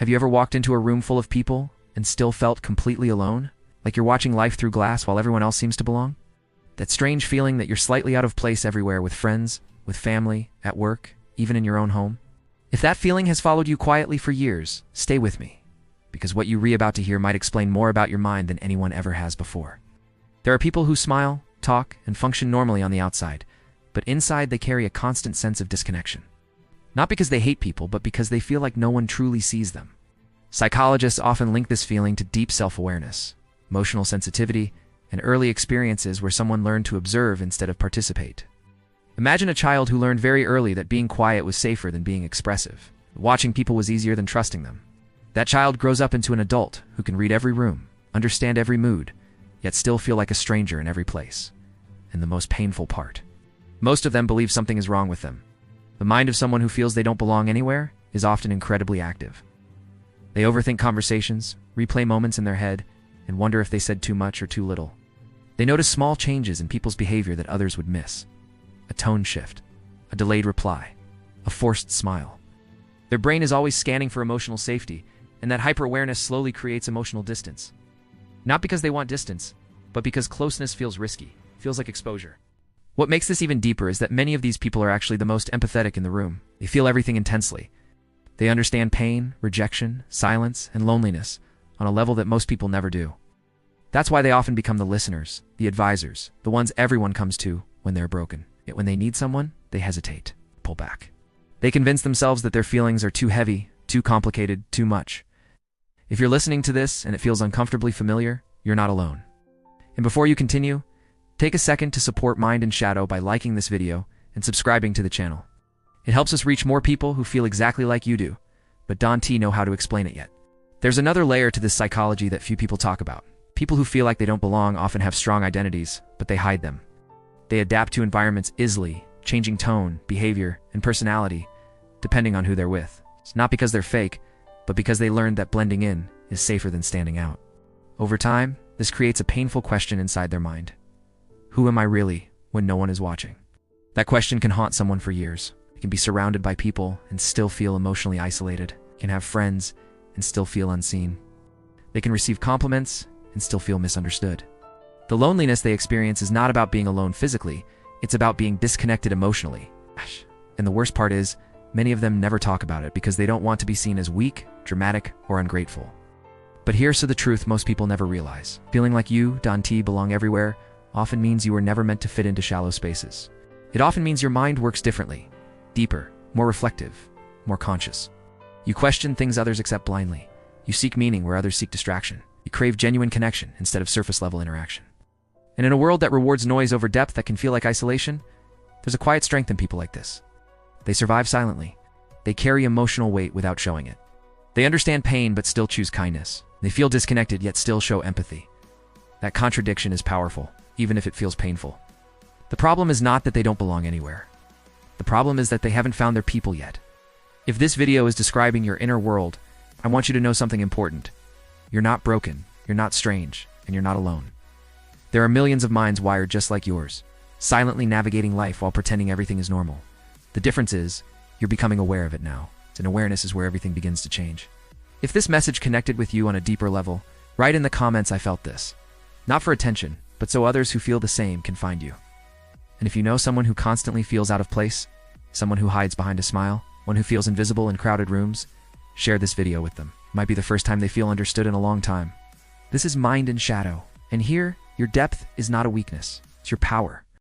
Have you ever walked into a room full of people and still felt completely alone? Like you're watching life through glass while everyone else seems to belong? That strange feeling that you're slightly out of place everywhere, with friends, with family, at work, even in your own home? If that feeling has followed you quietly for years, stay with me, because what you're about to hear might explain more about your mind than anyone ever has before. There are people who smile, talk, and function normally on the outside, but inside they carry a constant sense of disconnection. Not because they hate people, but because they feel like no one truly sees them. Psychologists often link this feeling to deep self-awareness, emotional sensitivity, and early experiences where someone learned to observe instead of participate. Imagine a child who learned very early that being quiet was safer than being expressive. Watching people was easier than trusting them. That child grows up into an adult who can read every room, understand every mood, yet still feel like a stranger in every place. And the most painful part: most of them believe something is wrong with them. The mind of someone who feels they don't belong anywhere is often incredibly active. They overthink conversations, replay moments in their head, and wonder if they said too much or too little. They notice small changes in people's behavior that others would miss. A tone shift, a delayed reply, a forced smile. Their brain is always scanning for emotional safety, and that hyper-awareness slowly creates emotional distance. Not because they want distance, but because closeness feels risky, feels like exposure. What makes this even deeper is that many of these people are actually the most empathetic in the room. They feel everything intensely. They understand pain, rejection, silence, and loneliness on a level that most people never do. That's why they often become the listeners, the advisors, the ones everyone comes to when they're broken. Yet when they need someone, they hesitate, pull back. They convince themselves that their feelings are too heavy, too complicated, too much. If you're listening to this and it feels uncomfortably familiar, you're not alone. And before you continue, take a second to support Mind and Shadow by liking this video and subscribing to the channel. It helps us reach more people who feel exactly like you do, but don't know how to explain it yet. There's another layer to this psychology that few people talk about. People who feel like they don't belong often have strong identities, but they hide them. They adapt to environments easily, changing tone, behavior, and personality, depending on who they're with. It's not because they're fake, but because they learned that blending in is safer than standing out. Over time, this creates a painful question inside their mind. Who am I really when no one is watching? That question can haunt someone for years. They can be surrounded by people and still feel emotionally isolated, can have friends and still feel unseen. They can receive compliments and still feel misunderstood. The loneliness they experience is not about being alone physically, it's about being disconnected emotionally. And the worst part is, many of them never talk about it because they don't want to be seen as weak, dramatic, or ungrateful. But here's the truth most people never realize. Feeling like you, Dante, belong everywhere often means you were never meant to fit into shallow spaces. It often means your mind works differently, deeper, more reflective, more conscious. You question things others accept blindly. You seek meaning where others seek distraction. You crave genuine connection instead of surface-level interaction. And in a world that rewards noise over depth that can feel like isolation, there's a quiet strength in people like this. They survive silently. They carry emotional weight without showing it. They understand pain but still choose kindness. They feel disconnected yet still show empathy. That contradiction is powerful, even if it feels painful. The problem is not that they don't belong anywhere. The problem is that they haven't found their people yet. If this video is describing your inner world, I want you to know something important. You're not broken, you're not strange, and you're not alone. There are millions of minds wired just like yours, silently navigating life while pretending everything is normal. The difference is, you're becoming aware of it now, and awareness is where everything begins to change. If this message connected with you on a deeper level, write in the comments I felt this. Not for attention, but so others who feel the same can find you. And if you know someone who constantly feels out of place, someone who hides behind a smile, one who feels invisible in crowded rooms, share this video with them. It might be the first time they feel understood in a long time. This is Mind and Shadow, and here, your depth is not a weakness, it's your power.